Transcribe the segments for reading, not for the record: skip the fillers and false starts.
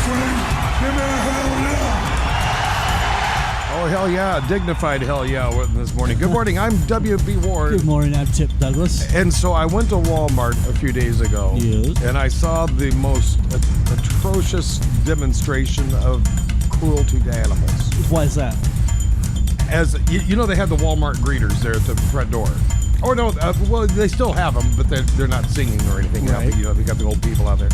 Wrestling. Give me a hell yeah. Oh, hell yeah. Dignified hell yeah this morning. Good morning. I'm W.B. Ward. Good morning. I'm Chip Douglas. And so I went to Walmart a few days ago. Yes. And I saw the most atrocious demonstration of cruelty to animals. Why is that? As you know, they have the Walmart greeters there at the front door. Or no, well, they still have them, but they're not singing or anything. Right. You know, they got the old people out there.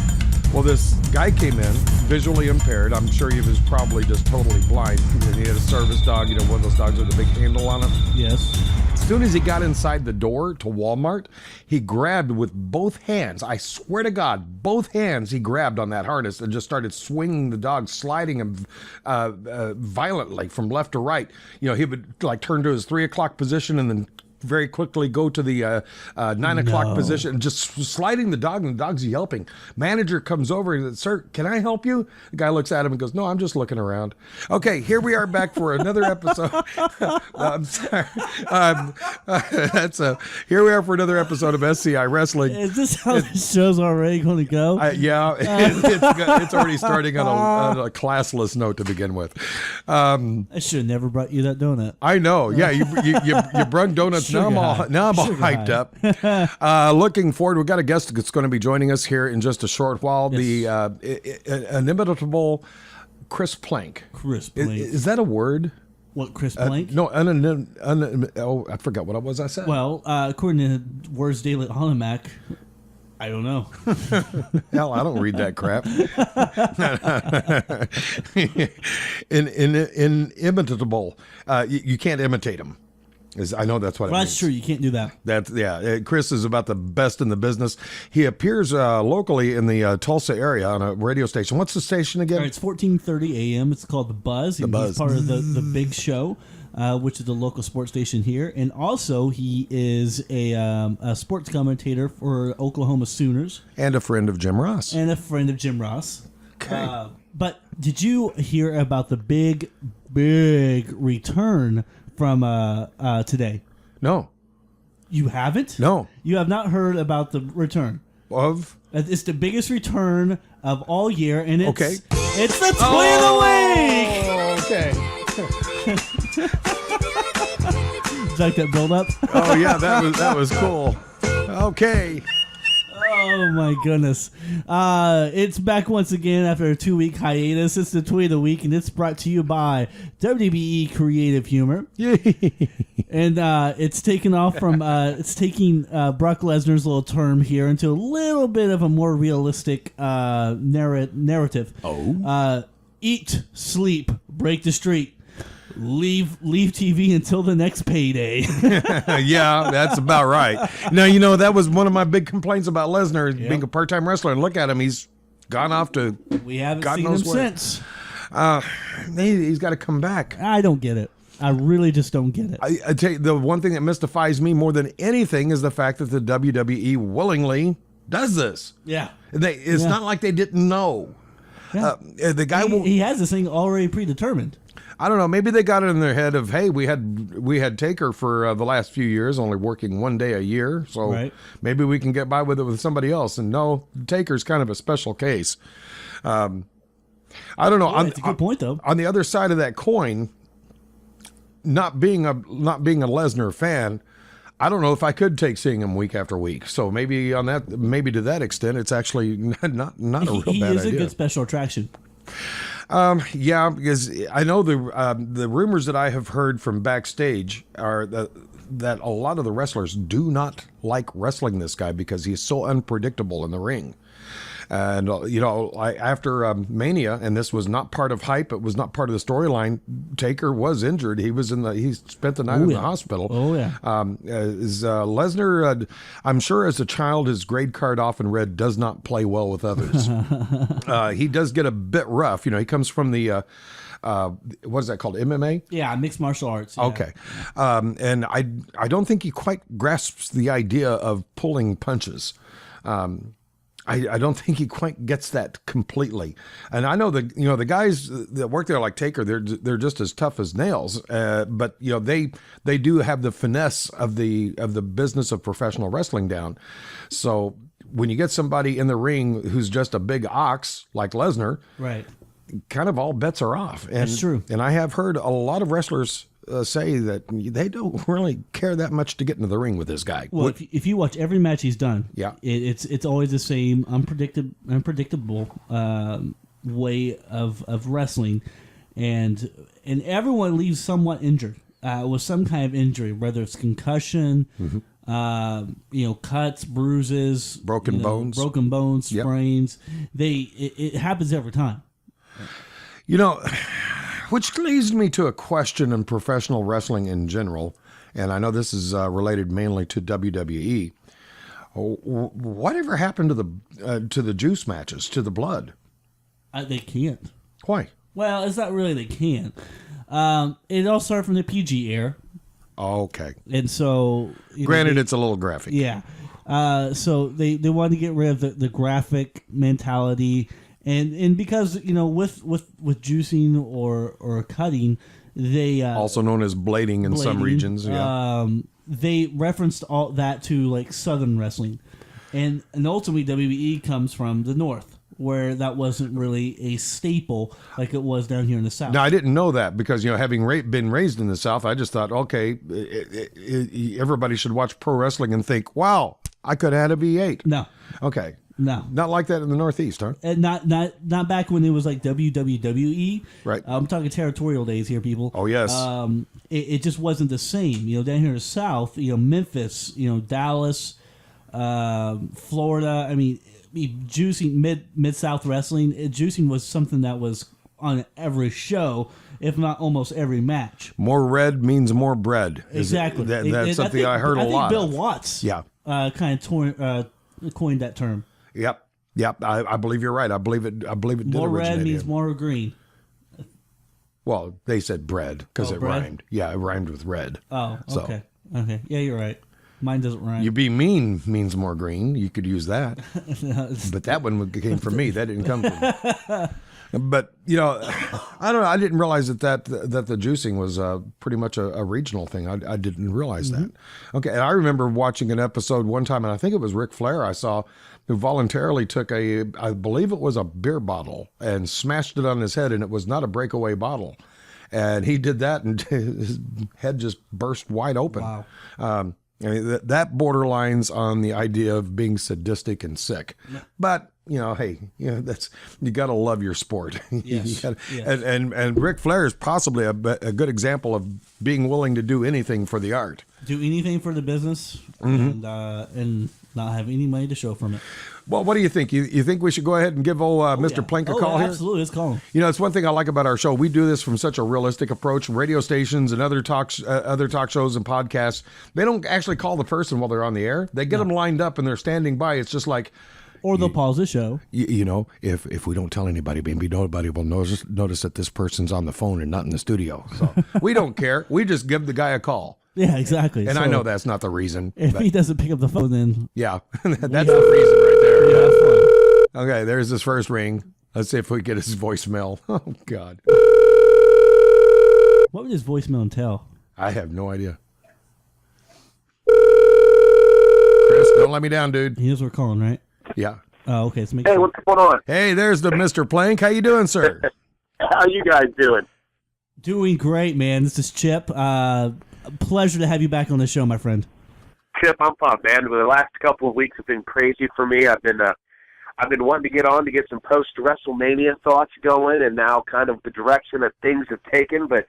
Well, this guy came in, visually impaired. I'm sure he was probably just totally blind. He had a service dog, you know, one of those dogs with a big handle on it. Yes. As soon as he got inside the door to Walmart, he grabbed with both hands. I swear to God, both hands he grabbed on that harness and just started swinging the dog, sliding him violently from left to right. You know, he would like turn to his 3 o'clock position and then very quickly go to the 9 o'clock position, just sliding the dog, and the dog's yelping. Manager comes over and says, "Sir, can I help you?" The guy looks at him and goes, "No, I'm just looking around." Okay, here we are back for another episode. I'm sorry. Here we are for another episode of SCI Wrestling. Is this how the show's already going to go? Yeah, it's already starting on a classless note to begin with. I should have never brought you that donut. I know. Yeah, you brung donuts. Now I'm all hyped up. Looking forward. We've got a guest that's going to be joining us here in just a short while. Yes. The inimitable Chris Plank. Chris Plank. Is that a word? What, Chris Plank? No, I forgot what it was I said. Well, according to Words Daily Almanac, I don't know. Hell, I don't read that crap. Inimitable. You can't imitate him. I know that's what it means. That's true. You can't do that. Chris is about the best in the business. He appears locally in the Tulsa area on a radio station. What's the station again? All right, it's 1430 AM. It's called The Buzz. The Buzz. He's part of the Big Show, which is the local sports station here. And also, he is a sports commentator for Oklahoma Sooners. And a friend of Jim Ross. Okay. But did you hear about the big return from today? No. You haven't? No. You have not heard about the return of? It's the biggest return of all year, and it's okay. It's the Tweet of the Week. Okay. Did you like that build up? Oh yeah, that was cool. Okay. Oh my goodness. It's back once again after a 2-week hiatus. It's the Tweet of the Week, and it's brought to you by WBE Creative Humor. And it's taken off from it's taking Brock Lesnar's little term here into a little bit of a more realistic narrative. Eat, sleep, break the street. Leave TV until the next payday. Yeah, that's about right. Now, you know, that was one of my big complaints about Lesnar being a part-time wrestler. And look at him. He's gone off to We haven't God seen him knows where. since. He's got to come back. I don't get it. I really just don't get it. I tell you, the one thing that mystifies me more than anything is the fact that the WWE willingly does this. Yeah. It's not like they didn't know. Yeah. The guy he has this thing already predetermined. I don't know. Maybe they got it in their head of, hey, we had Taker for the last few years, only working 1 day a year, so maybe we can get by with it with somebody else. And no, Taker's kind of a special case. I don't know. That's a good point, though. On the other side of that coin, not being a Lesnar fan, I don't know if I could take seeing him week after week. So maybe to that extent, it's actually not a real bad idea. He is a good special attraction. Yeah, because I know the rumors that I have heard from backstage are that a lot of the wrestlers do not like wrestling this guy because he's so unpredictable in the ring. And, you know, after Mania, and this was not part of hype, it was not part of the storyline, Taker was injured. He spent the night in the hospital. Oh, yeah. Lesnar, I'm sure as a child, his grade card often read, does not play well with others. He does get a bit rough. You know, he comes from the... what is that called? MMA? Yeah, mixed martial arts. Yeah. Okay. And I don't think he quite grasps the idea of pulling punches. I don't think he quite gets that completely. And I know the guys that work there like Taker, they're just as tough as nails. But you know, they do have the finesse of the business of professional wrestling down. So when you get somebody in the ring who's just a big ox like Lesnar, right, kind of all bets are off. And, That's true. And I have heard a lot of wrestlers say that they don't really care that much to get into the ring with this guy. Well, if you watch every match he's done, Yeah. it's always the same unpredictable way of wrestling, and everyone leaves somewhat injured with some kind of injury, whether it's concussion, cuts, bruises, Broken bones, sprains. It happens every time. Which leads me to a question in professional wrestling in general, and I know this is related mainly to WWE. Whatever happened to the juice matches, to the blood? They can't. Why? Well, it's not really they can't. It all started from the PG era. Okay. And so... Granted, it's a little graphic. Yeah. So they wanted to get rid of the graphic mentality, and because with juicing or cutting, they also known as blading in some regions. Yeah. They referenced all that to like Southern wrestling, and ultimately WWE comes from the North, where that wasn't really a staple like it was down here in the South. Now, I didn't know that because, having been raised in the South, I just thought, okay, everybody should watch pro wrestling and think, wow, I could have had a V8. No. Okay. No. Not like that in the Northeast, huh? And not back when it was like WWE. Right. I'm talking territorial days here, people. Oh, yes. It just wasn't the same. Down here in the South, Memphis, Dallas, Florida. I mean, juicing Mid-South wrestling, juicing was something that was on every show, if not almost every match. More red means more bread. Exactly. That's something I heard a lot. Bill Watts kind of coined that term. Yep. I believe you're right. I believe it did more originate red means in. more green. Well, they said bread because it bread? rhymed. Yeah, it rhymed with red. Oh, So. okay. Yeah, you're right. Mine doesn't rhyme. You be mean means more green. You could use that. But that one came from me. That didn't come from me. But, I don't know. I didn't realize that the juicing was pretty much a regional thing. I didn't realize that. Okay. And I remember watching an episode one time, and I think it was Ric Flair I saw, who voluntarily took I believe it was a beer bottle and smashed it on his head, and it was not a breakaway bottle. And he did that, and his head just burst wide open. Wow. I mean, that borderlines on the idea of being sadistic and sick. But, hey, that's, you got to love your sport. Yes. Yes. And Ric Flair is possibly a good example of being willing to do anything for the art. Do anything for the business and not have any money to show from it. Well, what do you think? You think we should go ahead and give Mr. Plank a call here? Absolutely, let's call him. It's one thing I like about our show. We do this from such a realistic approach. Radio stations and other talk shows and podcasts, they don't actually call the person while they're on the air. They get them lined up and they're standing by. It's just like... Or they'll pause the show. If we don't tell anybody, maybe nobody will notice that this person's on the phone and not in the studio. So we don't care. We just give the guy a call. Yeah, exactly. And I know that's not the reason. If he doesn't pick up the phone, then... Yeah, that's the reason right there. Yeah. Okay, there's his first ring. Let's see if we get his voicemail. Oh, God. What would his voicemail entail? I have no idea. Chris, don't let me down, dude. He knows we're calling, right? Yeah. Oh, okay. So Hey, what's going on? Hey, there's the Mr. Plank. How you doing, sir? How you guys doing? Doing great, man. This is Chip. Pleasure to have you back on the show, my friend. Chip, I'm pumped, man. The last couple of weeks have been crazy for me. I've been wanting to get on to get some post-WrestleMania thoughts going, and now kind of the direction that things have taken. But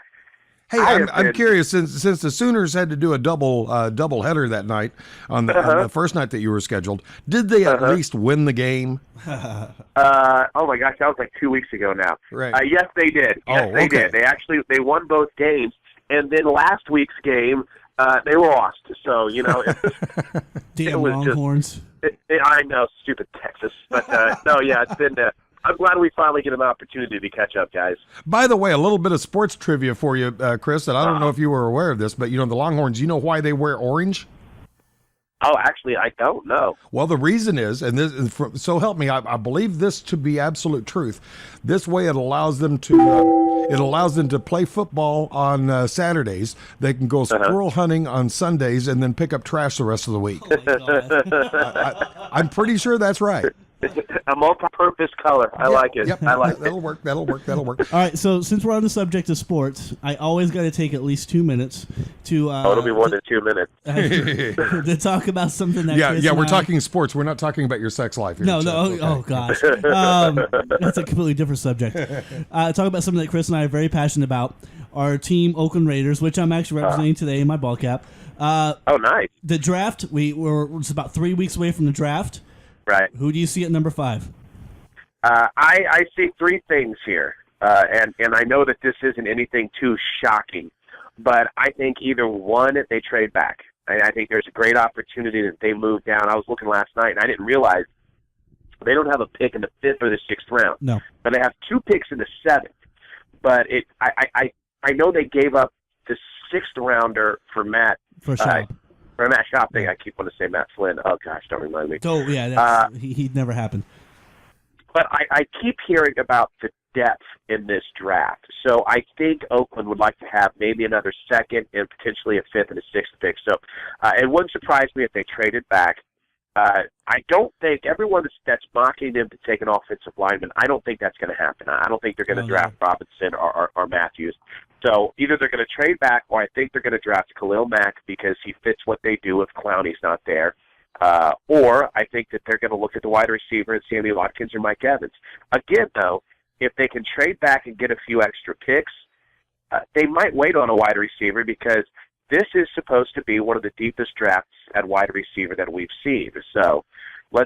hey, I'm curious, since the Sooners had to do a double header that night on the first night that you were scheduled, did they at least win the game? Oh my gosh, that was like 2 weeks ago now. Right. Yes, they did. Yes, they did. They won both games, and then last week's game, they lost. So Damn Longhorns. I know, stupid Texas, but no, yeah, it's been. I'm glad we finally get an opportunity to catch up, guys. By the way, a little bit of sports trivia for you, Chris, and I don't know if you were aware of this, but the Longhorns, you know why they wear orange? Oh, actually, I don't know. Well, the reason is, and this, so help me, I believe this to be absolute truth. This way, it allows them to play football on Saturdays. They can go squirrel hunting on Sundays and then pick up trash the rest of the week. Oh, my God. I'm pretty sure that's right. A multi-purpose color. I like it. Yep, I like that'll work. That'll work. All right, so since we're on the subject of sports, I always got to take at least 2 minutes to. It'll be more than 2 minutes. To talk about something that. Yeah, we're talking sports. We're not talking about your sex life here. No, Chip. no. Okay. Oh gosh, that's a completely different subject. Talk about something that Chris and I are very passionate about. Our team, Oakland Raiders, which I'm actually representing today in my ball cap. Oh, nice. The draft. We're just about 3 weeks away from the draft. Right. Who do you see at number 5? I see 3 things here, and I know that this isn't anything too shocking, but I think either one, they trade back. I think there's a great opportunity that they move down. I was looking last night, and I didn't realize they don't have a pick in the 5th or the 6th round. No. But they have 2 picks in the 7th. But I know they gave up the 6th rounder for Matt. For Schaub. For Matt Schaub. I keep wanting to say Matt Flynn. Oh, gosh, don't remind me. Oh, yeah, he'd never happened. But I keep hearing about the depth in this draft. So I think Oakland would like to have maybe another 2nd and potentially a 5th and a 6th pick. So it wouldn't surprise me if they traded back. I don't think everyone that's mocking them to take an offensive lineman, I don't think that's going to happen. I don't think they're going to draft Robinson or Matthews. So either they're going to trade back, or I think they're going to draft Khalil Mack because he fits what they do if Clowney's not there. Or I think that they're going to look at the wide receiver and Sammy Watkins or Mike Evans. Again, though, if they can trade back and get a few extra picks, they might wait on a wide receiver because this is supposed to be one of the deepest drafts at wide receiver that we've seen. So I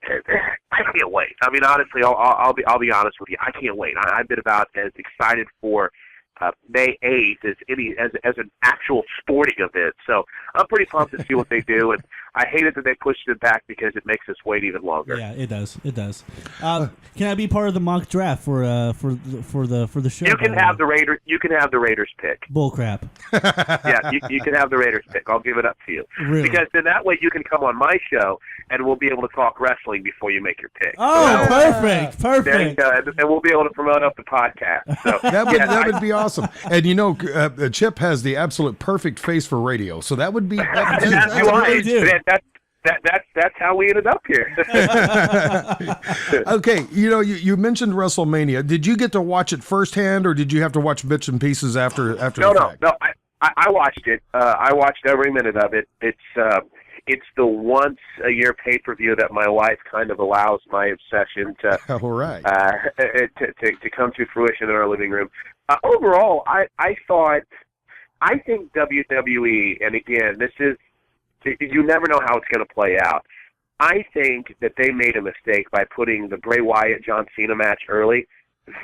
can't wait. I mean, honestly, I'll be honest with you. I can't wait. I've been about as excited for May 8th as an actual sporting event. So I'm pretty pumped to see what they do, and I hate it that they pushed it back because it makes us wait even longer. Yeah, it does. It does. Can I be part of the mock draft for the show? You can have the Raiders. You can have the Raiders pick. Bull crap. Yeah, you can have the Raiders pick. I'll give it up to you. Really? Because then that way you can come on my show and we'll be able to talk wrestling before you make your pick. Oh, perfect. There you go. And we'll be able to promote up the podcast. So that would be awesome. And you know, Chip has the absolute perfect face for radio, so that would be. That's how we ended up here. Okay, you mentioned WrestleMania. Did you get to watch it firsthand, or did you have to watch bits and pieces after the fact? No. I watched it. I watched every minute of it. It's the once a year pay-per-view that my wife kind of allows my obsession to All right. to come to fruition in our living room. Overall, I think WWE, and again, you never know how it's going to play out. I think that they made a mistake by putting the Bray Wyatt-John Cena match early.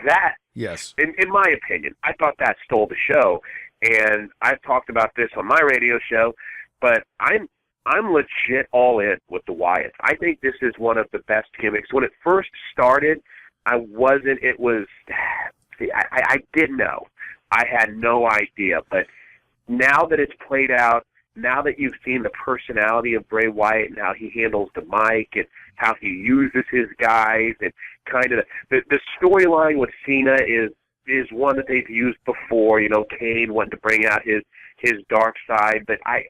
That, yes, in my opinion, I thought that stole the show. And I've talked about this on my radio show, but I'm legit all in with the Wyatts. I think this is one of the best gimmicks. When it first started, I didn't know. I had no idea. But now that it's played out, now that you've seen the personality of Bray Wyatt and how he handles the mic and how he uses his guys and kind of the storyline with Cena is one that they've used before. Kane wanting to bring out his dark side, but I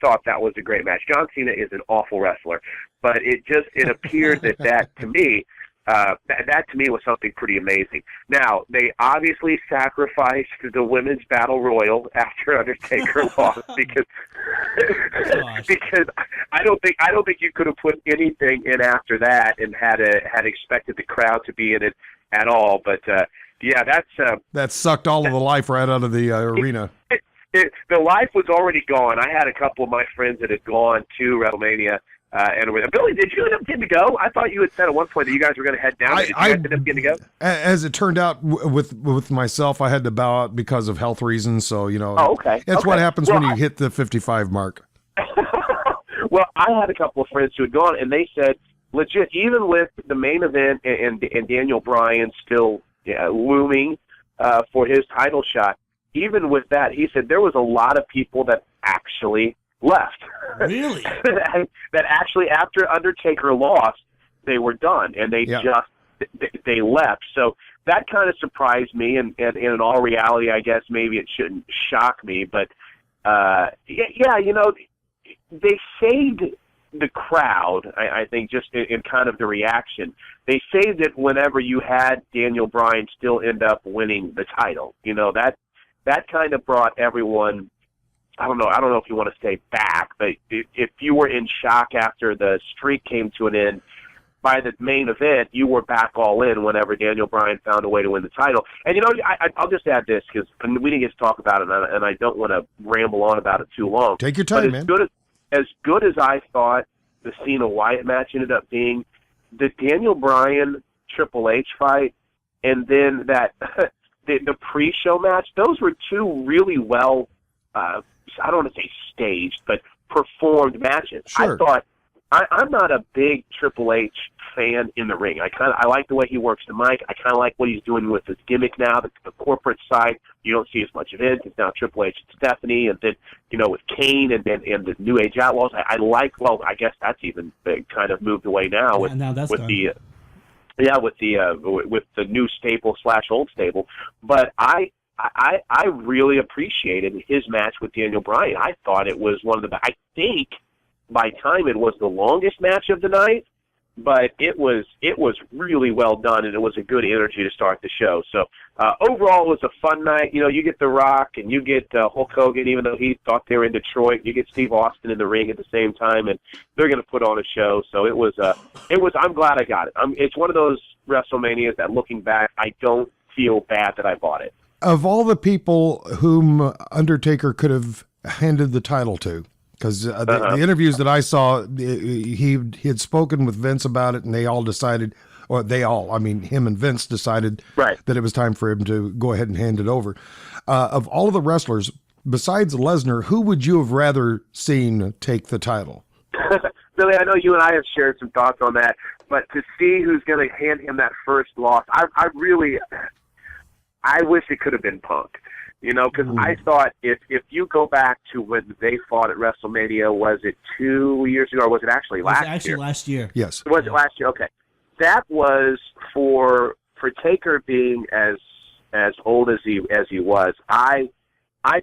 thought that was a great match. John Cena is an awful wrestler, but it appeared that to me, that to me was something pretty amazing. Now, they obviously sacrificed the women's battle royal after Undertaker lost because I don't think you could have put anything in after that and had expected the crowd to be in it at all. But yeah, that sucked all of the life right out of the arena. The life was already gone. I had a couple of my friends that had gone to WrestleMania. And Billy, did you end up getting to go? I thought you had said at one point that you guys were going to head down. Did you guys end up getting to go? As it turned out, with myself, I had to bow out because of health reasons. So, Oh, okay. That's what happens when you hit the 55 mark. Well, I had a couple of friends who had gone, and they said, legit, even with the main event and Daniel Bryan still looming for his title shot, even with that, he said there was a lot of people that actually left. Really? that actually, after Undertaker lost, they were done, and they they left. So that kind of surprised me, and in all reality, I guess maybe it shouldn't shock me, but they saved the crowd, I think just in kind of the reaction, they say that whenever you had Daniel Bryan still end up winning the title, that kind of brought everyone, I don't know if you want to say back, but if you were in shock after the streak came to an end, by the main event, you were back all in whenever Daniel Bryan found a way to win the title. And, I'll just add this, because we didn't get to talk about it, and I don't want to ramble on about it too long. Take your time, man. As good as I thought the Cena-Wyatt match ended up being, the Daniel Bryan Triple H fight, and then that the pre-show match, those were two really well, I don't want to say staged, but performed matches. Sure. I thought, I'm not a big Triple H fan in the ring. I like the way he works the mic. I kind of like what he's doing with his gimmick now. The corporate side, you don't see as much of it. It's now Triple H and Stephanie, and then with Kane and the New Age Outlaws. I like. Well, I guess that's even kind of moved away now with the new stable / old stable. But I really appreciated his match with Daniel Bryan. I thought it was one of the. I think by time it was the longest match of the night, but it was really well done, and it was a good energy to start the show. So overall, it was a fun night. You get The Rock and you get Hulk Hogan, even though he thought they were in Detroit. You get Steve Austin in the ring at the same time, and they're going to put on a show. So it was. I'm glad I got it. It's one of those WrestleManias that, looking back, I don't feel bad that I bought it. Of all the people whom Undertaker could have handed the title to, because the interviews that I saw, he had spoken with Vince about it, and they all decided, him and Vince decided that it was time for him to go ahead and hand it over. Of all of the wrestlers, besides Lesnar, who would you have rather seen take the title? Billy, I know you and I have shared some thoughts on that, but to see who's going to hand him that first loss, I wish it could have been Punk. Because I thought if you go back to when they fought at WrestleMania, was it 2 years ago, or was it actually last year? It was actually last year. Yes. Was it last year? Okay. That was for Taker being as old as he was. I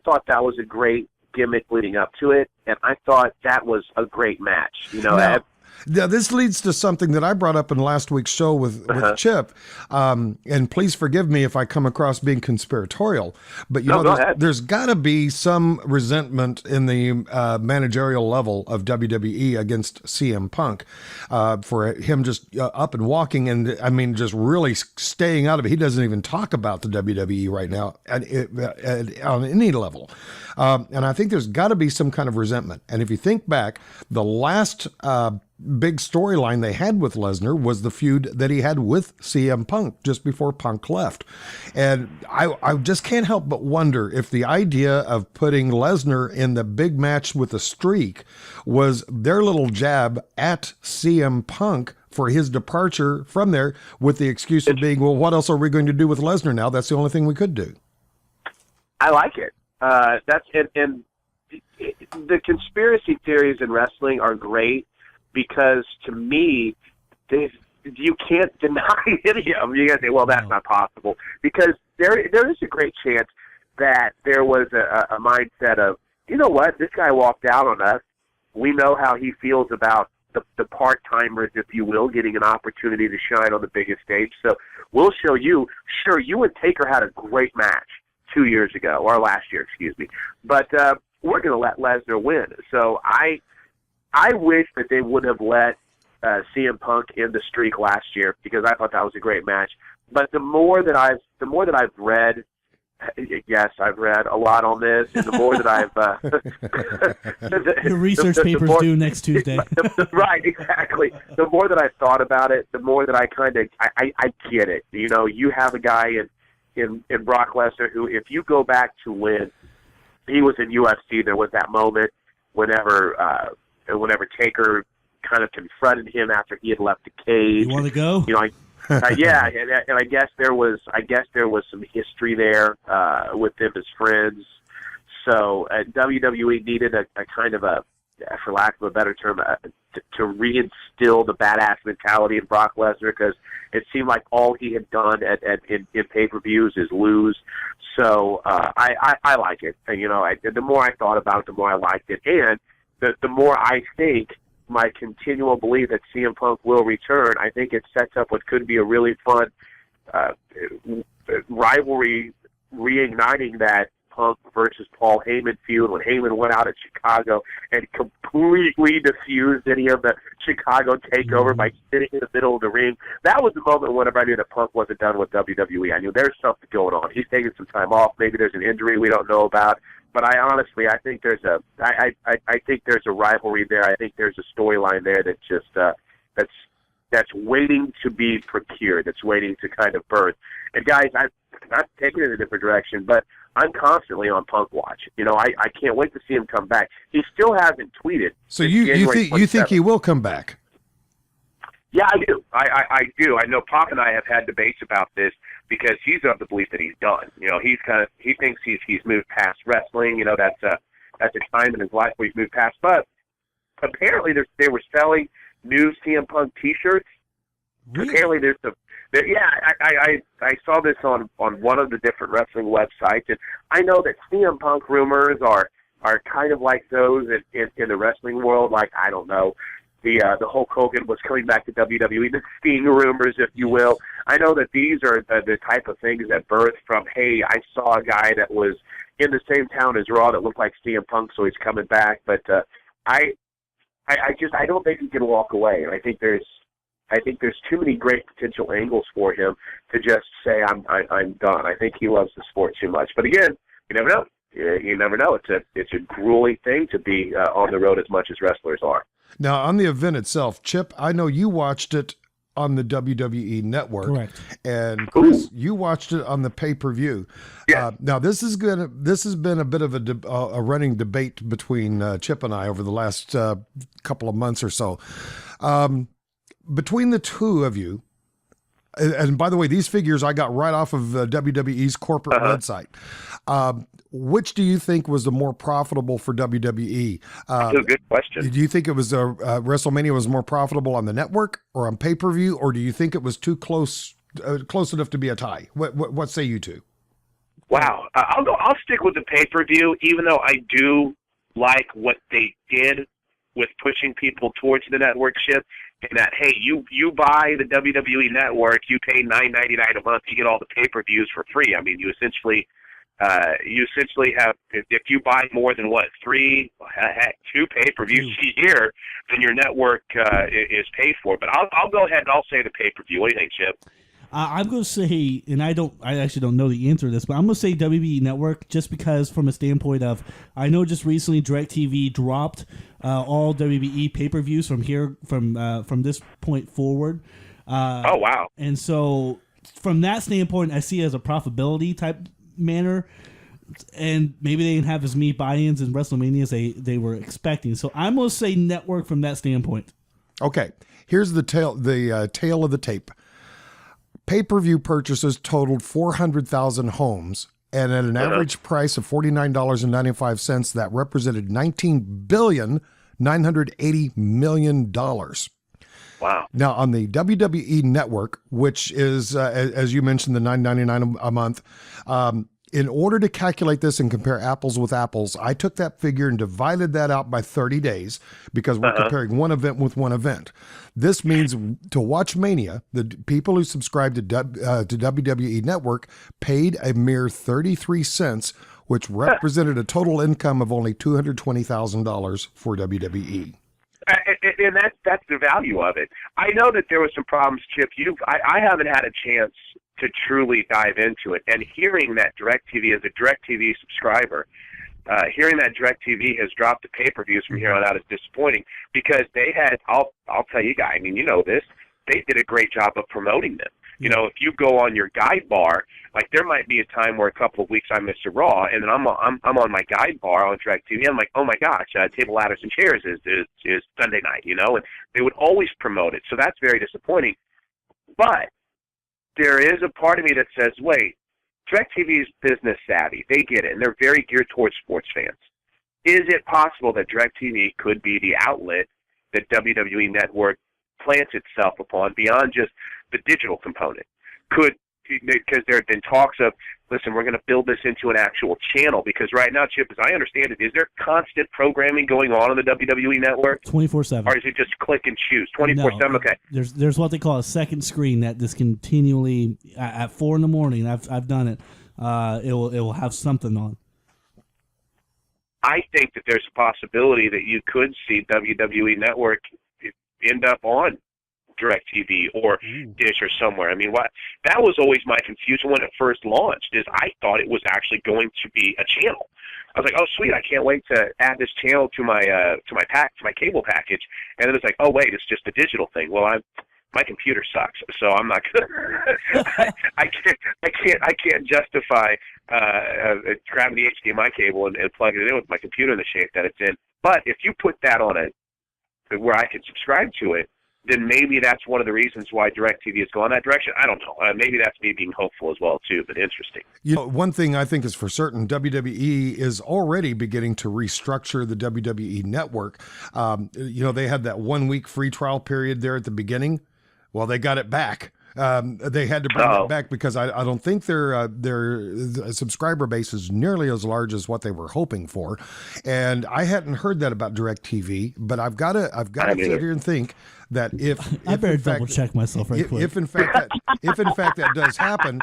thought that was a great gimmick leading up to it, and I thought that was a great match. Now, this leads to something that I brought up in last week's show with Chip, and please forgive me if I come across being conspiratorial, but there's got to be some resentment in the managerial level of WWE against CM Punk for him just up and walking, and just really staying out of it. He doesn't even talk about the WWE right now on any level. And I think there's got to be some kind of resentment. And if you think back, the last big storyline they had with Lesnar was the feud that he had with CM Punk just before Punk left. And I just can't help but wonder if the idea of putting Lesnar in the big match with a streak was their little jab at CM Punk for his departure from there, with the excuse of being, well, what else are we going to do with Lesnar now? That's the only thing we could do. I like it. And the conspiracy theories in wrestling are great, because to me, you can't deny any of them. You gotta say, well, that's not possible, because there is a great chance that there was a mindset of, you know what, this guy walked out on us. We know how he feels about the part-timers, if you will, getting an opportunity to shine on the biggest stage. So we'll show you. Sure, you and Taker had a great match 2 years ago, or last year, excuse me. But we're going to let Lesnar win. So I wish that they would have let CM Punk in the streak last year, because I thought that was a great match. But the more that I've read, yes, I've read a lot on this, and the more that I've your research paper's due next Tuesday. Right, exactly. The more that I've thought about it, the more that I get it. You have a guy in Brock Lesnar who, if you go back to when he was in UFC, there was that moment whenever Taker kind of confronted him after he had left the cage. You want to go? Yeah, and I guess there was some history there with them as friends. So WWE needed a kind of a, for lack of a better term, to reinstill the badass mentality in Brock Lesnar, because it seemed like all he had done in pay-per-views is lose. So I like it. And, the more I thought about it, the more I liked it. And the more I think my continual belief that CM Punk will return, I think it sets up what could be a really fun rivalry, reigniting that Punk versus Paul Heyman feud when Heyman went out at Chicago and completely diffused any of the Chicago takeover by sitting in the middle of the ring. That was the moment whenever I knew that Punk wasn't done with WWE. I knew there's something going on. He's taking some time off. Maybe there's an injury we don't know about. But I think there's a rivalry there. I think there's a storyline there that just that's waiting to be procured. That's waiting to kind of birth. And guys, I'm not taking it in a different direction, but I'm constantly on Punk watch. I can't wait to see him come back. He still hasn't tweeted. So you think he will come back? Yeah, I do. I do. I know Pop and I have had debates about this because he's of the belief that he's done. He thinks he's moved past wrestling. That's a time in his life where he's moved past. But apparently they were selling new CM Punk T-shirts. Really? Apparently I saw this on one of the different wrestling websites, and I know that CM Punk rumors are kind of like those in the wrestling world. Like, I don't know, the Hulk Hogan was coming back to WWE, the Sting rumors, if you will. I know that these are the type of things that birth from, hey, I saw a guy that was in the same town as Raw that looked like CM Punk, so he's coming back. But I don't think he can walk away. And I think there's too many great potential angles for him to just say I'm done. I think he loves the sport too much. But again, you never know. You never know. It's a grueling thing to be on the road as much as wrestlers are. Now, on the event itself, Chip, I know you watched it on the WWE Network. Correct. And Chris, you watched it on the pay-per-view. Yeah. Now, this has been a bit of a running debate between Chip and I over the last couple of months or so. Between the two of you, and by the way, these figures I got right off of WWE's corporate website. Which do you think was the more profitable for WWE? That's a good question. Do you think it was WrestleMania was more profitable on the network or on pay-per-view, or do you think it was too close enough to be a tie? What say you two? Wow, I'll stick with the pay-per-view, even though I do like what they did with pushing people towards the network ship. And that, hey, you buy the WWE Network, you pay $9.99 a month, you get all the pay-per-views for free. I mean, you essentially have, if you buy more than two pay-per-views a year, then your network is paid for. But I'll go ahead and I'll say the pay-per-view. What do you think, Chip? I'm going to say, and I actually don't know the answer to this, but I'm going to say WWE Network just because from a standpoint of, I know just recently DirecTV dropped all WWE pay-per-views from this point forward. Oh, wow. And so from that standpoint, I see it as a profitability type manner, and maybe they didn't have as many buy-ins in WrestleMania as they were expecting. So I'm going to say network from that standpoint. Okay, here's the tail of the tape. Pay-per-view purchases totaled 400,000 homes, and at an average price of $49.95, that represented $19,980 million. Wow. Now, on the WWE Network, which is, as you mentioned, the $9.99 a month, in order to calculate this and compare apples with apples, I took that figure and divided that out by 30 days because we're comparing one event with one event. This means to watch Mania, the people who subscribe to WWE Network paid a mere 33 cents, which represented a total income of only $220,000 for WWE. And that's the value of it. I know that there were some problems, Chip. I haven't had a chance to truly dive into it. And hearing that DirecTV, as a DirecTV subscriber, hearing that DirecTV has dropped the pay-per-views from here on out is disappointing because they had, I'll tell you guys, I mean, you know this, they did a great job of promoting them. You know, if you go on your guide bar, like there might be a time where a couple of weeks I missed a Raw, and then I'm on my guide bar on DirecTV. I'm like, oh my gosh, Table Ladders and Chairs is Sunday night, you know, and they would always promote it. So that's very disappointing. But there is a part of me that says, wait, DirecTV is business savvy. They get it, and they're very geared towards sports fans. Is it possible that DirecTV could be the outlet that WWE Network plants itself upon beyond just the digital component? because there have been talks of, listen, we're going to build this into an actual channel, because right now, Chip, as I understand it, is there constant programming going on the WWE Network? 24/7. Or is it just click and choose? 24/7, okay. There's what they call a second screen that just continually, at 4 in the morning, I've done it, it will have something on. I think that there's a possibility that you could see WWE Network end up on DirecTV or Dish or somewhere. I mean, that was always my confusion when it first launched, is I thought it was actually going to be a channel. I was like, oh, sweet, I can't wait to add this channel to my cable package. And then it's like, oh, wait, it's just a digital thing. Well, my computer sucks, so I'm not gonna. I can't justify grabbing the HDMI cable and plugging it in with my computer in the shape that it's in. But if you put that on where I can subscribe to it, then maybe that's one of the reasons why DirecTV has gone that direction. I don't know. Maybe that's me being hopeful as well, too, but interesting. You know, one thing I think is for certain, WWE is already beginning to restructure the WWE Network. They had that 1 week free trial period there at the beginning. Well, they got it back. They had to bring it back because I don't think their subscriber base is nearly as large as what they were hoping for. And I hadn't heard that about DirecTV, but I've got to sit here and think that if I better double check myself right quick. If in fact that does happen,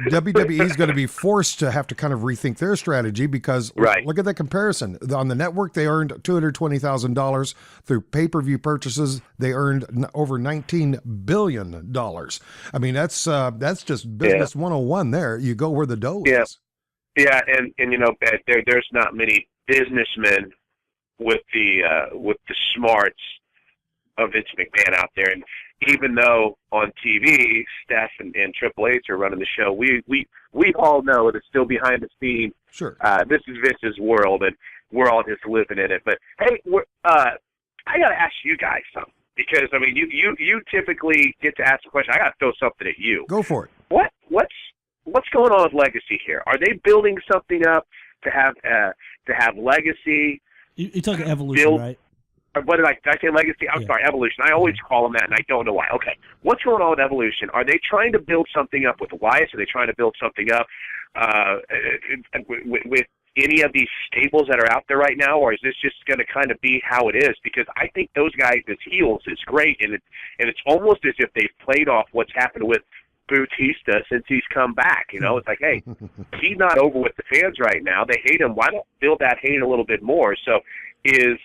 WWE is going to be forced to have to kind of rethink their strategy, because look at that comparison. On the network, they earned $220,000 through pay-per-view purchases. They earned over $19 billion. I mean, that's just business 101 there. You go where the dough is. Yeah, and there's not many businessmen with the smarts of Vince McMahon out there. And even though on TV, Steph and Triple H are running the show, we all know that it's still behind the scenes. Sure. This is Vince's world, and we're all just living in it. But hey, I got to ask you guys something, because I mean, you typically get to ask a question. I got to throw something at you. Go for it. What's going on with Legacy here? Are they building something up to have Legacy? You're talking Evolution, right? What did I say? Legacy? I'm sorry, Evolution. I always call them that, and I don't know why. Okay, what's going on with Evolution? Are they trying to build something up with the Wyatts? Are they trying to build something up with any of these stables that are out there right now, or is this just going to kind of be how it is? Because I think those guys as heels is great, and it's almost as if they've played off what's happened with Bautista since he's come back. You know, it's like, hey, he's not over with the fans right now. They hate him. Why not build that hate a little bit more? So is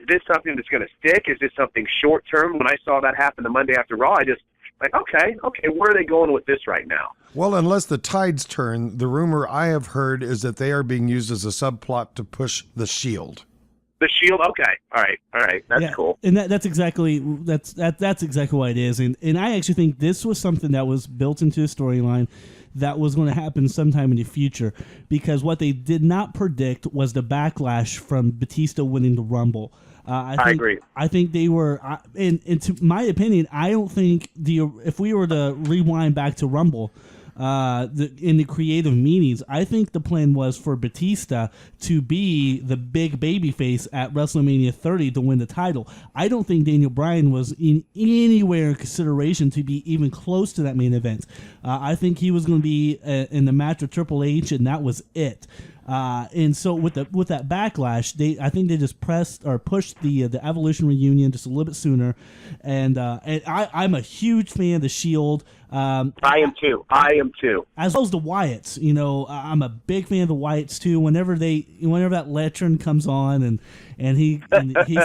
this something that's going to stick? Is this something short term? When I saw that happen the Monday after Raw, I just like, okay, where are they going with this right now? Well, unless the tides turn, the rumor I have heard is that they are being used as a subplot to push the Shield. The Shield, okay, all right, that's cool. And that's exactly what it is. And I actually think this was something that was built into the storyline that was going to happen sometime in the future, because what they did not predict was the backlash from Batista winning the Rumble. I agree. I think they were, and to my opinion, I don't think if we were to rewind back to Rumble, in the creative meetings, I think the plan was for Batista to be the big babyface at WrestleMania 30 to win the title. I don't think Daniel Bryan was in anywhere in consideration to be even close to that main event. I think he was going to be in the match with Triple H, and that was it. And so with that backlash, I think they just pushed the Evolution reunion just a little bit sooner, and I'm a huge fan of the Shield. I am too. As well as the Wyatts. You know, I'm a big fan of the Wyatts too. Whenever that Letron comes on and he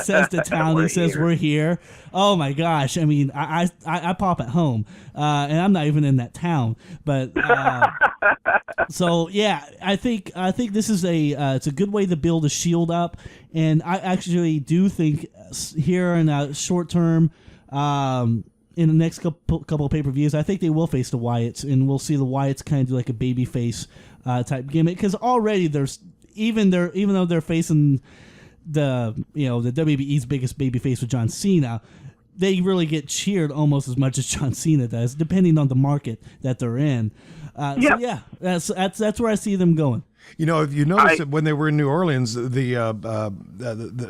says to town, he says we're here. Oh my gosh! I mean, I pop at home, and I'm not even in that town. But so yeah, I think this is it's a good way to build a Shield up, and I actually do think here in a short term. In the next couple of pay-per-views, I think they will face the Wyatts, and we'll see the Wyatts kind of do like a babyface type gimmick. Because already even though they're facing the WWE's biggest babyface with John Cena, they really get cheered almost as much as John Cena does, depending on the market that they're in. So yeah, that's where I see them going. You know, if you notice that when they were in New Orleans, the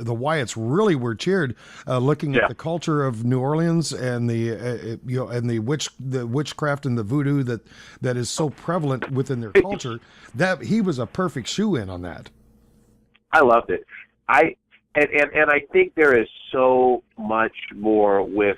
Wyatts really were cheered, looking at the culture of New Orleans and the witchcraft and the voodoo that is so prevalent within their culture. That he was a perfect shoe-in on that. I loved it. And I think there is so much more with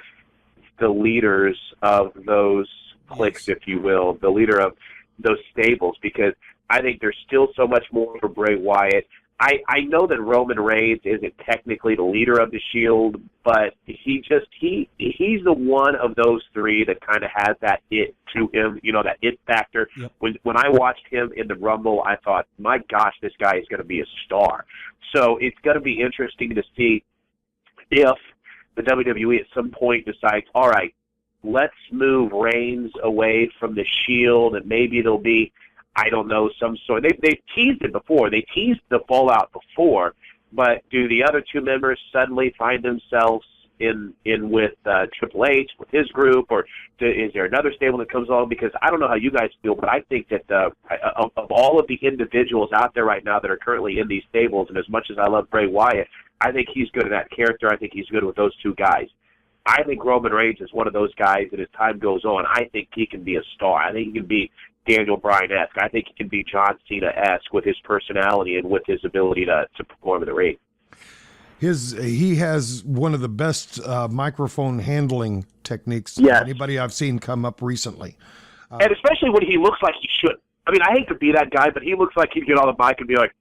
the leaders of those cliques, if you will, the leader of those stables, because I think there's still so much more for Bray Wyatt. I know that Roman Reigns isn't technically the leader of the Shield, but he's the one of those three that kind of has that it to him, that it factor. Yep. When I watched him in the Rumble, I thought, my gosh, this guy is going to be a star. So it's going to be interesting to see if the WWE at some point decides, all right, let's move Reigns away from the Shield, and maybe it'll be, I don't know, some sort. They've teased it before. They teased the fallout before, but do the other two members suddenly find themselves in with Triple H, with his group, or is there another stable that comes along? Because I don't know how you guys feel, but I think that of all of the individuals out there right now that are currently in these stables, and as much as I love Bray Wyatt, I think he's good in that character. I think he's good with those two guys. I think Roman Reigns is one of those guys that as time goes on, I think he can be a star. I think he can be Daniel Bryan-esque. I think he can be John Cena-esque with his personality and with his ability to perform in the ring. He has one of the best microphone handling techniques anybody I've seen come up recently. And especially when he looks like he should. I mean, I hate to be that guy, but he looks like he'd get on the mic and be like,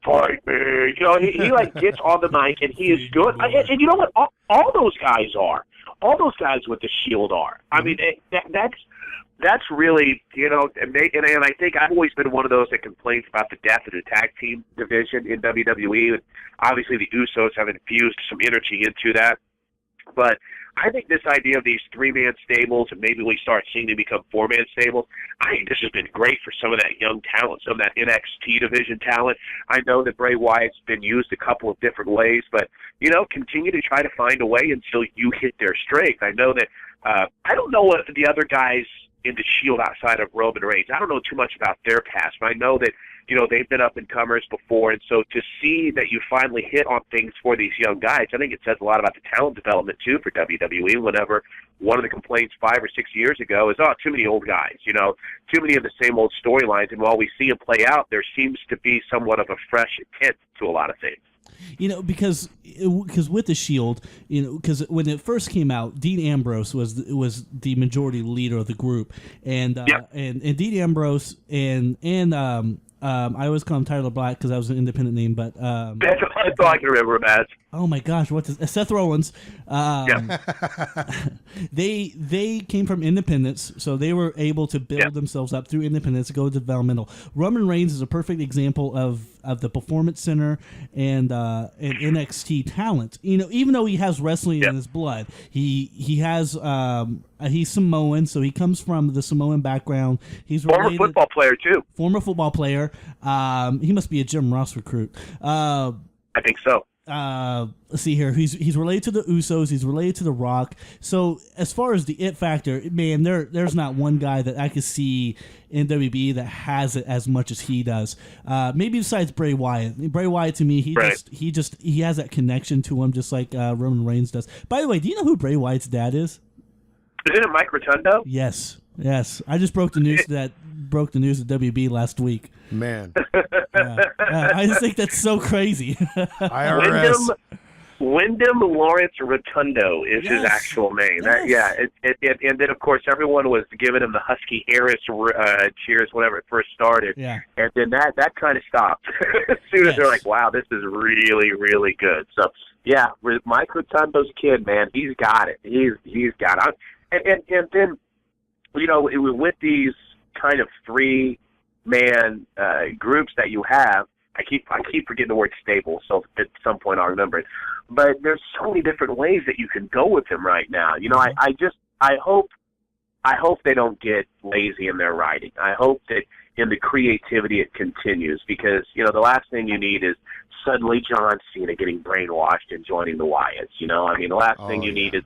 fight me. He like gets on the mic and he is good. And you know what? All those guys are. All those guys with the Shield are. I mean, that's really, and I think I've always been one of those that complains about the death of the tag team division in WWE. And obviously, the Usos have infused some energy into that. But I think this idea of these three-man stables, and maybe we start seeing them become four-man stables, I think this has been great for some of that young talent, some of that NXT division talent. I know that Bray Wyatt's been used a couple of different ways, but, continue to try to find a way until you hit their strength. I know that I don't know what the other guys in the Shield outside of Roman Reigns. I don't know too much about their past, but I know that, they've been up-and-comers before, and so to see that you finally hit on things for these young guys, I think it says a lot about the talent development, too, for WWE, whenever one of the complaints 5 or 6 years ago is, too many old guys, too many of the same old storylines, and while we see them play out, there seems to be somewhat of a fresh tint to a lot of things. Because with the Shield, because when it first came out, Dean Ambrose was the majority leader of the group, and Dean Ambrose and I always call him Tyler Black because that was an independent name, but that's all I can remember him as. Oh my gosh, Seth Rollins? They came from independence, so they were able to build themselves up through independence, go to developmental. Roman Reigns is a perfect example of the Performance Center and NXT talent. Even though he has wrestling in his blood, he has he's Samoan, so he comes from the Samoan background. He's former football player too. Former football player. He must be a Jim Ross recruit. I think so. Let's see here. He's related to the Usos. He's related to The Rock. So as far as the it factor, man, there's not one guy that I could see in WB that has it as much as he does. Maybe besides Bray Wyatt. Bray Wyatt to me, he has that connection to him, just like Roman Reigns does. By the way, do you know who Bray Wyatt's dad is? Isn't it Mike Rotundo? Yes. I just broke the news at WB last week. Man, I just think that's so crazy. IRS. Wyndham Lawrence Rotundo is his actual name. Yes. And then of course everyone was giving him the Husky Harris cheers whenever it first started. Yeah. And then that kind of stopped as soon as they're like, "Wow, this is really, really good." So yeah, Mike Rotundo's kid, man, he's got it. He's got it. And then with these kind of three-man groups that you have, I keep forgetting the word stable, so at some point I'll remember it. But there's so many different ways that you can go with him right now. I hope they don't get lazy in their writing. I hope that in the creativity it continues, because the last thing you need is suddenly John Cena getting brainwashed and joining the Wyatts. The last thing you need is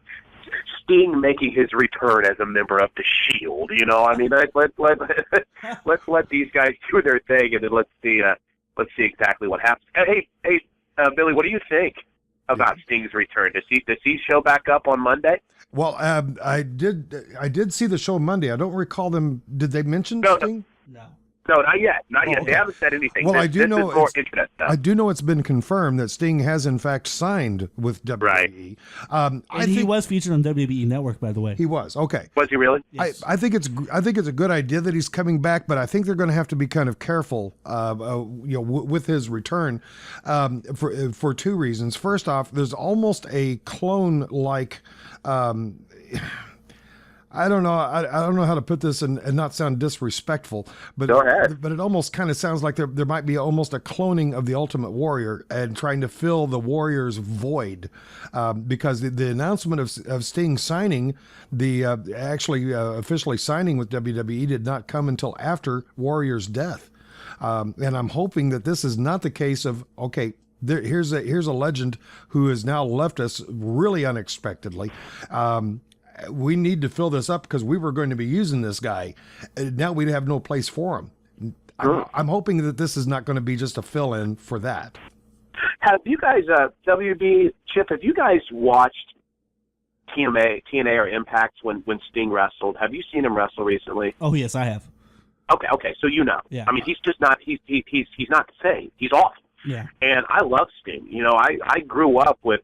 Sting making his return as a member of the Shield. You know, I mean, let's let these guys do their thing, and then let's see exactly what happens. Hey, Billy, what do you think about Sting's return? Does he show back up on Monday? Well, I did see the show Monday. I don't recall them. Did they mention Sting? No. No, not yet. Not yet. Okay. They haven't said anything. Well, this I do know. Is more internet stuff. I do know it's been confirmed that Sting has in fact signed with WWE. Right. And he was featured on WWE Network, by the way. He was. Okay. Was he really? Yes. I think it's a good idea that he's coming back, but I think they're going to have to be kind of careful, with his return, for two reasons. First off, there's almost a clone-like. I don't know. I don't know how to put this and not sound disrespectful, but Go ahead. But it almost kind of sounds like there might be almost a cloning of the Ultimate Warrior and trying to fill the Warrior's void, because the announcement of Sting signing, officially signing with WWE did not come until after Warrior's death, and I'm hoping that this is not the case of here's a legend who has now left us really unexpectedly. We need to fill this up because we were going to be using this guy. Now we have no place for him. I'm hoping that this is not going to be just a fill-in for that. Have you guys, WB, Chip, have you guys watched TNA or Impact when Sting wrestled? Have you seen him wrestle recently? Oh, yes, I have. Okay, so you know. Yeah. I mean, he's just not, he's not the same. He's awful. Yeah. And I love Sting. You know, I grew up with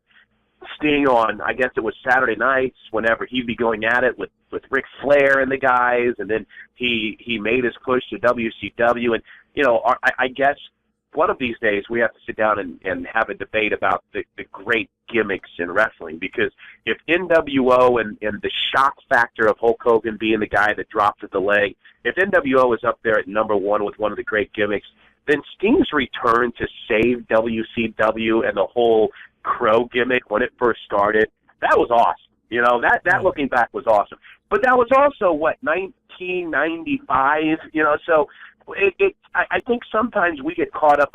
Sting on, I guess it was Saturday nights, whenever he'd be going at it with Ric Flair and the guys, and then he made his push to WCW. And, you know, I guess one of these days we have to sit down and have a debate about the great gimmicks in wrestling, because if NWO and the shock factor of Hulk Hogan being the guy that dropped at the leg, if NWO is up there at number one with one of the great gimmicks, then Sting's return to save WCW and the whole Crow gimmick when it first started, that was awesome. You know, that looking back was awesome. But that was also, 1995? You know, so I think sometimes we get caught up.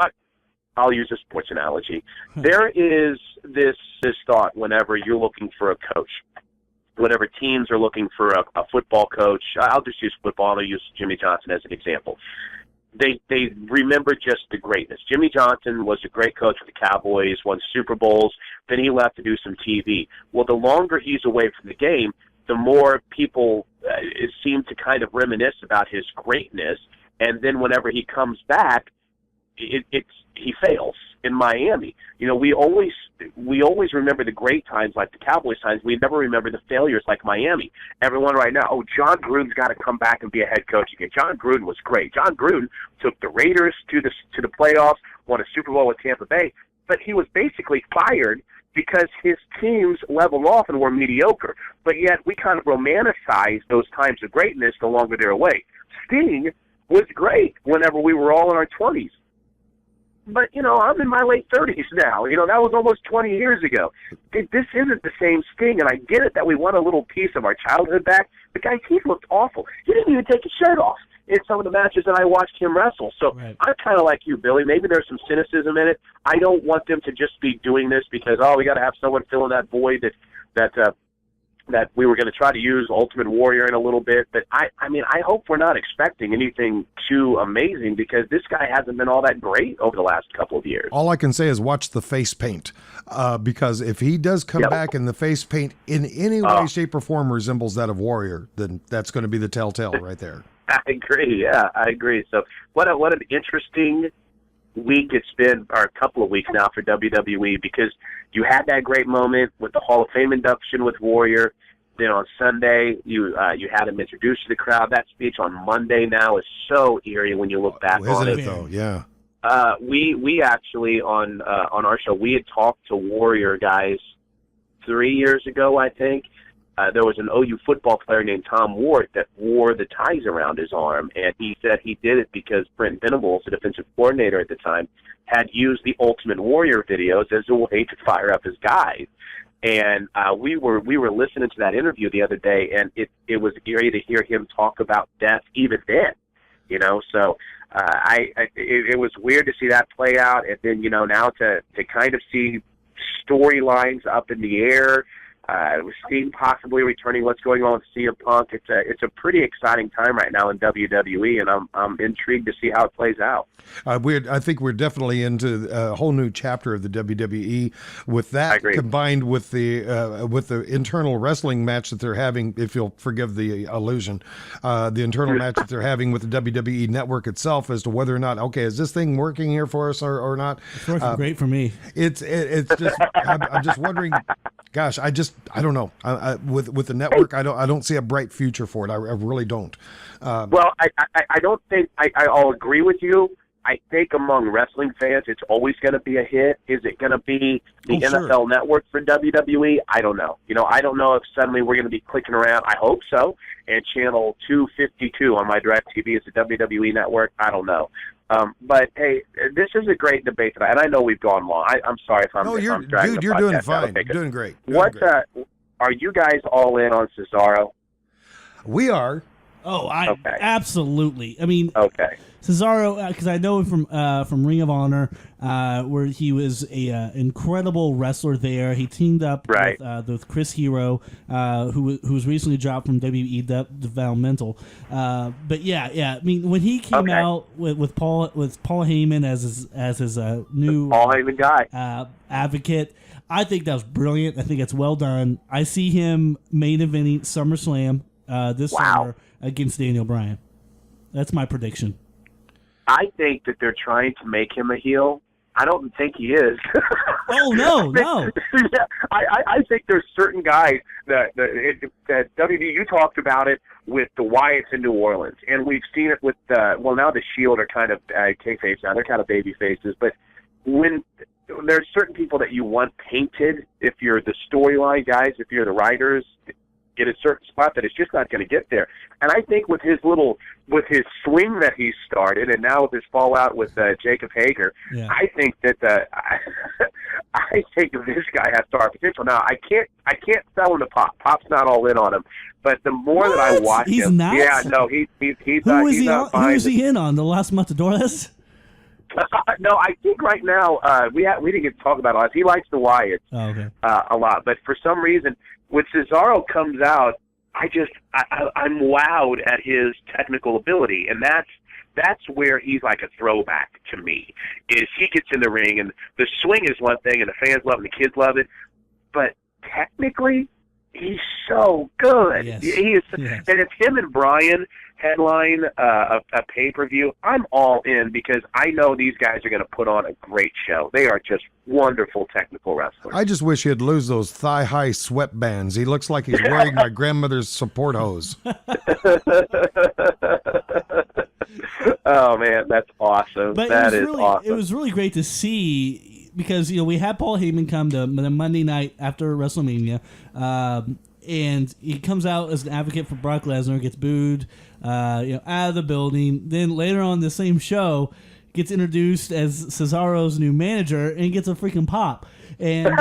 I'll use a sports analogy. There is this thought whenever you're looking for a coach, whenever teams are looking for a football coach. I'll just use football. I'll use Jimmy Johnson as an example. They remember just the greatness. Jimmy Johnson was a great coach for the Cowboys, won Super Bowls, then he left to do some TV. Well, the longer he's away from the game, the more people seem to kind of reminisce about his greatness, and then whenever he comes back, he fails in Miami. You know, we always remember the great times like the Cowboys times. We never remember the failures like Miami. Everyone right now, John Gruden's got to come back and be a head coach again. John Gruden was great. John Gruden took the Raiders to the playoffs, won a Super Bowl with Tampa Bay, but he was basically fired because his teams leveled off and were mediocre. But yet we kind of romanticize those times of greatness the longer they're away. Sting was great whenever we were all in our 20s. But, you know, I'm in my late 30s now. You know, that was almost 20 years ago. This isn't the same Sting, and I get it that we want a little piece of our childhood back. But, guys, he looked awful. He didn't even take his shirt off in some of the matches that I watched him wrestle. So right. I'm kind of like you, Billy. Maybe there's some cynicism in it. I don't want them to just be doing this because, we got to have someone fill in that void that we were going to try to use Ultimate Warrior in a little bit. But, I mean, I hope we're not expecting anything too amazing because this guy hasn't been all that great over the last couple of years. All I can say is watch the face paint, because if he does come back and the face paint in any way, shape, or form resembles that of Warrior, then that's going to be the telltale right there. I agree. Yeah, I agree. So what an interesting week it's been, or a couple of weeks now for WWE, because you had that great moment with the Hall of Fame induction with Warrior. Then on Sunday, you had him introduce to the crowd. That speech on Monday now is so eerie when you look back on it. Isn't it though? Yeah. We actually on our show, we had talked to Warrior guys 3 years ago, I think. There was an OU football player named Tom Ward that wore the ties around his arm, and he said he did it because Brent Venables, the defensive coordinator at the time, had used the Ultimate Warrior videos as a way to fire up his guys. And we were listening to that interview the other day, and it was eerie to hear him talk about death even then, you know. So it was weird to see that play out, and then, you know, now to kind of see storylines up in the air. We're seeing possibly returning what's going on with CM Punk. It's a pretty exciting time right now in WWE, and I'm intrigued to see how it plays out. I think we're definitely into a whole new chapter of the WWE with that combined with the internal wrestling match that they're having, if you'll forgive the allusion, the internal match that they're having with the WWE network itself as to whether or not, okay, is this thing working here for us or not? It's working great for me. It's just, I'm just wondering, gosh, I don't know. With the network, I don't see a bright future for it. I really don't. Well, I don't think I'll agree with you. I think among wrestling fans, it's always going to be a hit. Is it going to be the NFL Network for WWE? I don't know. I don't know if suddenly we're going to be clicking around. I hope so. And channel 252 on my DirecTV is the WWE Network. I don't know. But hey, this is a great debate tonight, and I know we've gone long. I'm sorry if I'm. No, if I'm dragging dude, you're doing fine. You're doing great. Are you guys all in on Cesaro? We are. Oh, absolutely. I mean, okay. Cesaro, because I know him from Ring of Honor, where he was a incredible wrestler there. He teamed up with Chris Hero, who was recently dropped from WWE Developmental. But yeah. I mean, when he came out with Paul Heyman as his new Paul Heyman guy advocate, I think that was brilliant. I think it's well done. I see him main eventing SummerSlam this summer against Daniel Bryan. That's my prediction. I think that they're trying to make him a heel. I don't think he is. Oh, no. Yeah, I think there's certain guys that WWE, you talked about it with the Wyatts in New Orleans, and we've seen it with, now the Shield are kind of kayfabe now. They're kind of baby faces, but when there's certain people that you want painted, if you're the storyline guys, if you're the writers, get a certain spot that it's just not going to get there. And I think with his swing that he started, and now with his fallout with Jacob Hager, I think that I think this guy has star potential. Now I can't sell him to Pop. Pop's not all in on him, but the more that I watch he's him, not? yeah, no, he's Who not. is he's he not on? Who is he in on? The Last Matadores? No, I think right now we didn't get to talk about it a lot. He likes the Wyatts a lot, but for some reason, when Cesaro comes out, I'm wowed at his technical ability, and that's where he's like a throwback to me. Is he gets in the ring, and the swing is one thing, and the fans love it, and the kids love it, but technically, he's so good. Yes. He is, and if him and Bryan headline a pay-per-view, I'm all in because I know these guys are going to put on a great show. They are just wonderful technical wrestlers. I just wish he'd lose those thigh-high sweatbands. He looks like he's wearing my grandmother's support hose. Oh, man, that's awesome. But that is awesome. It was really great to see because, we had Paul Heyman come to the Monday night after WrestleMania, and he comes out as an advocate for Brock Lesnar, gets booed, out of the building. Then later on the same show, gets introduced as Cesaro's new manager and gets a freaking pop. And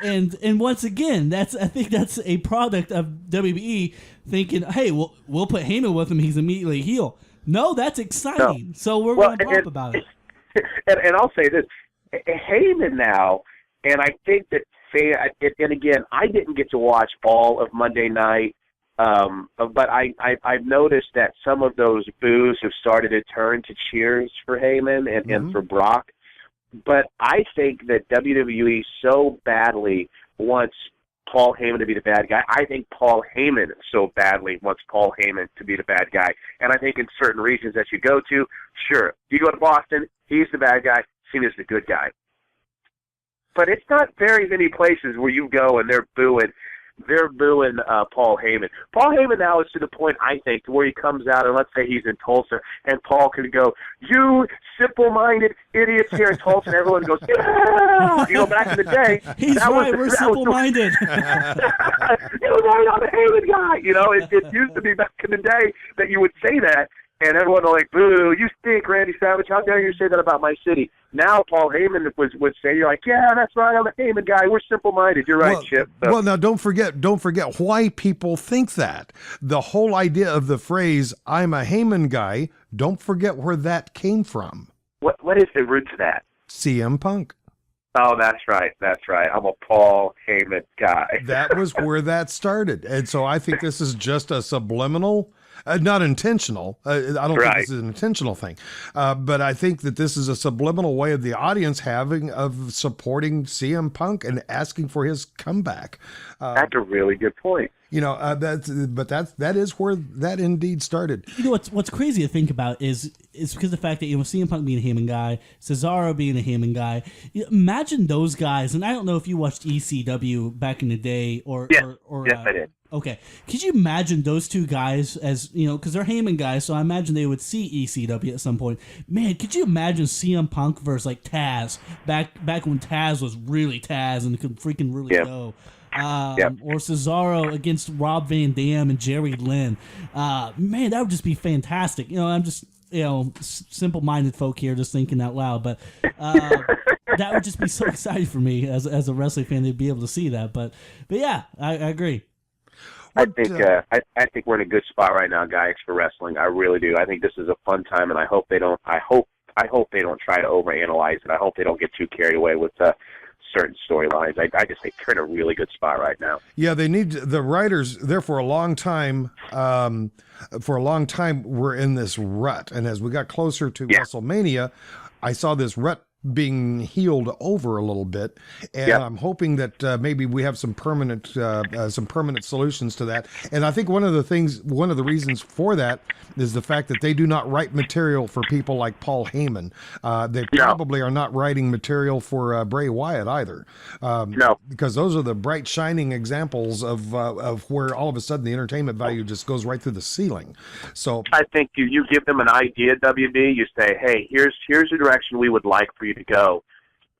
and once again, I think that's a product of WWE thinking, hey, we'll put Heyman with him. He's immediately a heel. No, that's exciting. So we're going to pop about it. And I'll say this. Heyman now, and I think that, and again, I didn't get to watch all of Monday night, but I've noticed that some of those boos have started to turn to cheers for Heyman and for Brock. But I think that WWE so badly wants Paul Heyman to be the bad guy. I think Paul Heyman so badly wants Paul Heyman to be the bad guy. And I think in certain regions that you go to, sure, you go to Boston, he's the bad guy, Cena's the good guy. But it's not very many places where you go and they're booing Paul Heyman. Paul Heyman now is to the point, I think, to where he comes out, and let's say he's in Tulsa, and Paul can go, "You simple-minded idiots here in Tulsa," and everyone goes, "Yeah!" Back in the day. He's right, we're simple-minded. He was right on the Heyman guy. It used to be back in the day that you would say that, and everyone was like, "Boo, you stink, Randy Savage. How dare you say that about my city?" Now Paul Heyman would say, "You're like, yeah, that's right, I'm a Heyman guy. We're simple-minded." You're right, Chip. So. Well, now don't forget why people think that. The whole idea of the phrase "I'm a Heyman guy." Don't forget where that came from. What is the root to that? CM Punk. Oh, that's right. That's right. I'm a Paul Heyman guy. That was where that started. And so I think this is just a subliminal, not intentional. I don't think this is an intentional thing. But I think that this is a subliminal way of the audience of supporting CM Punk and asking for his comeback. That's a really good point. You know, that is where that indeed started. You know what's crazy to think about is because of the fact that CM Punk being a Heyman guy, Cesaro being a Heyman guy. Imagine those guys, and I don't know if you watched ECW back in the day or yes, I did. Okay, could you imagine those two guys as because they're Heyman guys, so I imagine they would see ECW at some point. Man, could you imagine CM Punk versus like Taz back when Taz was really Taz and could freaking really go. Or Cesaro against Rob Van Dam and Jerry Lynn. Man, that would just be fantastic. I'm just simple-minded folk here, just thinking out loud. But that would just be so exciting for me as a wrestling fan to be able to see that. But yeah, I agree. I think we're in a good spot right now, guys, for wrestling. I really do. I think this is a fun time, and I hope they don't. I hope they don't try to overanalyze it. I hope they don't get too carried away with certain storylines. I just think they're in a really good spot right now. Yeah, they need the writers there for a long time. We're in this rut, and as we got closer to WrestleMania, I saw this rut being healed over a little bit, and I'm hoping that maybe we have some permanent solutions to that. And I think one of the reasons for that is the fact that they do not write material for people like Paul Heyman. They probably are not writing material for Bray Wyatt either. No, because those are the bright shining examples of where all of a sudden the entertainment value just goes right through the ceiling. So I think you give them an idea, WB. You say, hey, here's the direction we would like for you to go.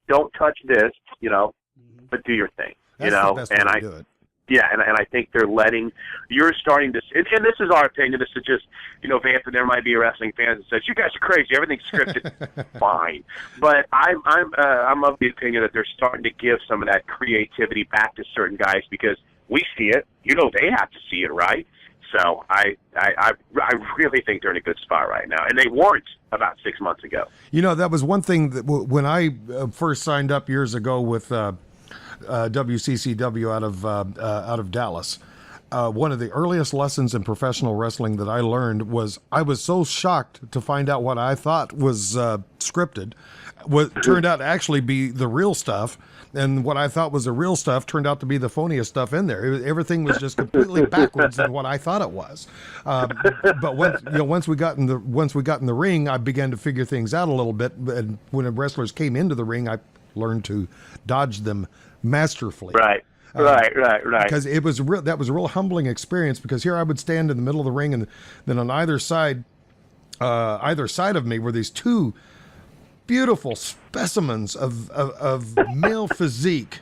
Don't touch this, but do your thing, That's the best way to do it. Yeah, and I think you're starting to, and this is our opinion. This is just, Vance, and there might be a wrestling fan that says, you guys are crazy, everything's scripted. Fine. But I'm of the opinion that they're starting to give some of that creativity back to certain guys because we see it. They have to see it, right? So I really think they're in a good spot right now, and they weren't about 6 months ago. That was one thing that when I first signed up years ago with WCCW out of Dallas, one of the earliest lessons in professional wrestling that I learned was I was so shocked to find out what I thought was scripted, what turned out to actually be the real stuff. And what I thought was the real stuff turned out to be the phoniest stuff in there. Everything was just completely backwards than what I thought it was. But once we got in the ring, I began to figure things out a little bit. And when the wrestlers came into the ring, I learned to dodge them masterfully. Right. Right. Because that was a real humbling experience. Because here I would stand in the middle of the ring, and then on either side of me were these two beautiful specimens of male physique,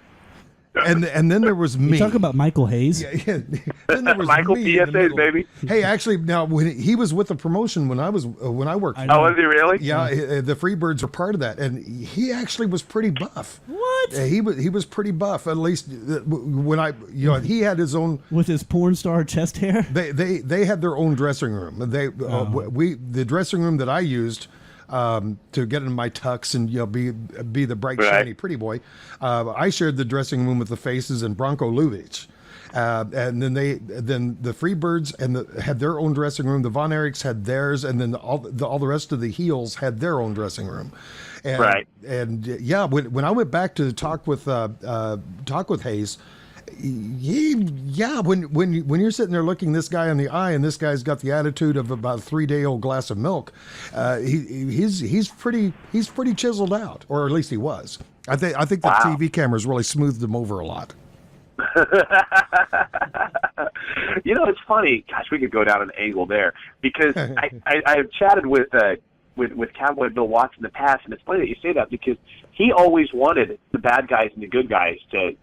and then there was me. You talk about Michael Hayes. Yeah. Then there was Michael me PSA's, baby. Hey, actually, now when he was with the promotion when I worked. Oh, was he really? Yeah, the Freebirds were part of that, and he actually was pretty buff. What? He was pretty buff. At least when he had his own with his porn star chest hair. They had their own dressing room. The dressing room that I used to get in my tux and be the bright shiny pretty boy. I shared the dressing room with the Faces and Bronco Lubitsch, and then the Freebirds had their own dressing room. The Von Erichs had theirs, and then all the rest of the heels had their own dressing room. And, And when I went back to talk with Hayes. When you're sitting there looking this guy in the eye, and this guy's got the attitude of about a 3-day-old glass of milk, he's pretty chiseled out, or at least he was. I think the TV cameras really smoothed him over a lot. It's funny. Gosh, we could go down an angle there because I have chatted with Cowboy Bill Watts in the past, and it's funny that you say that because he always wanted the bad guys and the good guys to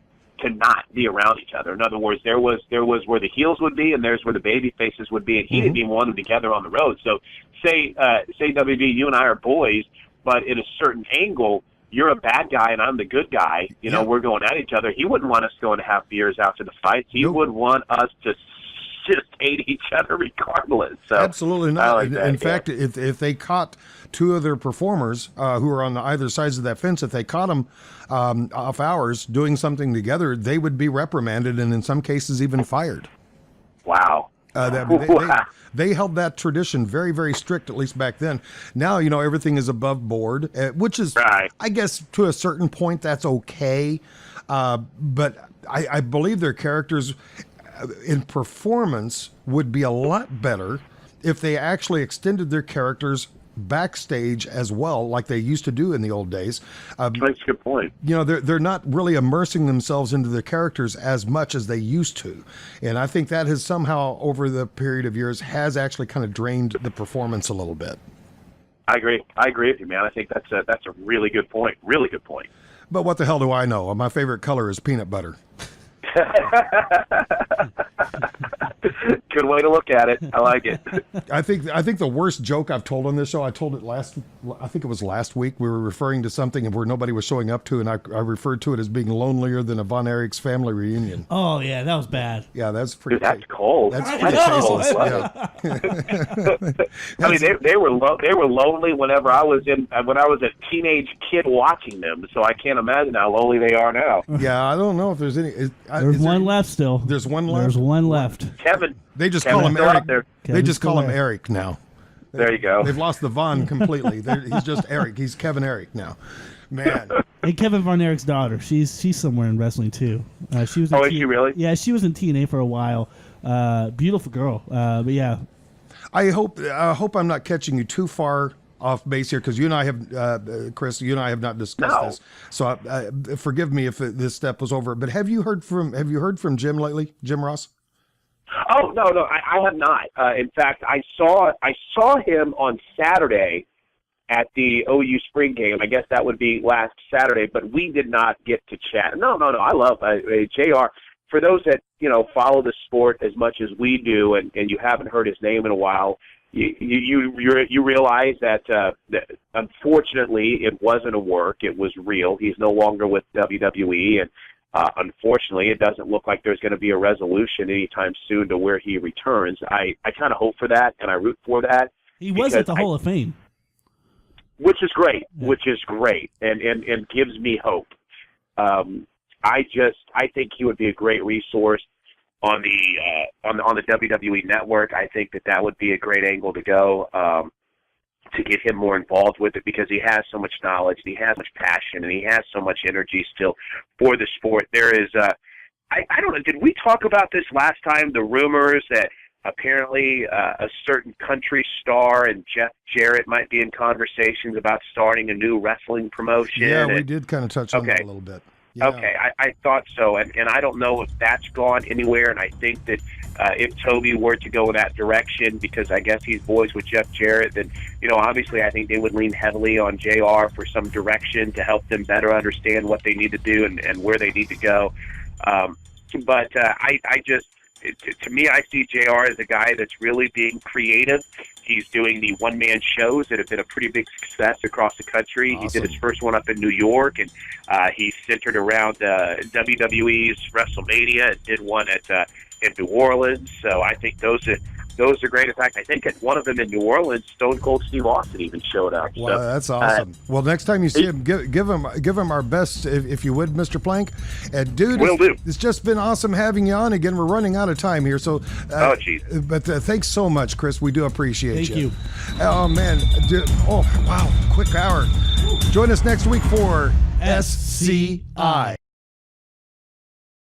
not be around each other. In other words, there was where the heels would be, and there's where the baby faces would be, and he didn't even want them together on the road. So, say WB, you and I are boys, but in a certain angle, you're a bad guy and I'm the good guy. We're going at each other. He wouldn't want us going to have beers after the fights. He would want us to just hate each other regardless. So absolutely not. I like that, in fact, if they caught two of their performers who are on either sides of that fence, if they caught them off hours doing something together, they would be reprimanded and in some cases even fired. Wow. They held that tradition very, very strict, at least back then. Now, everything is above board, which is, right. I guess, to a certain point, that's okay. But I believe their characters in performance would be a lot better if they actually extended their characters backstage as well, like they used to do in the old days. That's a good point. They're not really immersing themselves into their characters as much as they used to, and I think that has somehow over the period of years has actually kind of drained the performance a little bit. I agree with you, man. I think that's a really good point. Really good point. But what the hell do I know? My favorite color is peanut butter. Good way to look at it. I like it. I think the worst joke I've told on this show, I told it I think it was last week. We were referring to something where nobody was showing up to, and I referred to it as being lonelier than a Von Erich's family reunion. Oh yeah, that was bad. Yeah, that's pretty. Dude, that's cold. That's pretty tasteless. I mean, they were lonely whenever I was a teenage kid watching them. So I can't imagine how lonely they are now. Yeah, I don't know if there's any. There's one left still. There's one left. There's one left. Kevin. They just call him Eric. They Kevin's just call him there. Eric now. There you go. They've lost the Von completely. He's just Eric. He's Kevin Eric now. Man. And Kevin Von Erich's daughter. She's somewhere in wrestling too. She was. Is she really? Yeah, she was in TNA for a while. Beautiful girl. But yeah. I hope I'm not catching you too far off base here, because you and I have, Chris, you and I have not discussed this. So forgive me if this step was over. But have you heard from Jim lately, Jim Ross? Oh no, I have not. In fact, I saw him on Saturday at the OU spring game. I guess that would be last Saturday, but we did not get to chat. No. I love JR. For those that follow the sport as much as we do, and you haven't heard his name in a while, you realize that unfortunately it wasn't a work; it was real. He's no longer with WWE, and unfortunately, it doesn't look like there's going to be a resolution anytime soon to where he returns. I kind of hope for that, and I root for that. He was at the Hall of Fame, which is great. Yeah. Which is great, and gives me hope. I think he would be a great resource on the WWE network. I think that would be a great angle to go to get him more involved with it, because he has so much knowledge, and he has much passion, and he has so much energy still for the sport. There is I don't know, did we talk about this last time, the rumors that apparently a certain country star and Jeff Jarrett might be in conversations about starting a new wrestling promotion? Yeah, we did kind of touch on that a little bit. Yeah. Okay, I thought so, and I don't know if that's gone anywhere, and I think that if Toby were to go in that direction, because I guess he's boys with Jeff Jarrett, then, obviously I think they would lean heavily on JR for some direction to help them better understand what they need to do and where they need to go. But to me, I see JR as a guy that's really being creative. He's doing the one-man shows that have been a pretty big success across the country. Awesome. He did his first one up in New York, and he's centered around WWE's WrestleMania, and did one in New Orleans. So I think those are great. In fact, I think at one of them in New Orleans, Stone Cold Steve Austin even showed up. Wow, so, that's awesome. Well, next time you see him, give him our best, if you would, Mr. Plank. And dude, it's just been awesome having you on again. We're running out of time here, so. Oh, geez. But thanks so much, Chris. We do appreciate you. Oh man, wow, quick hour. Join us next week for SCI.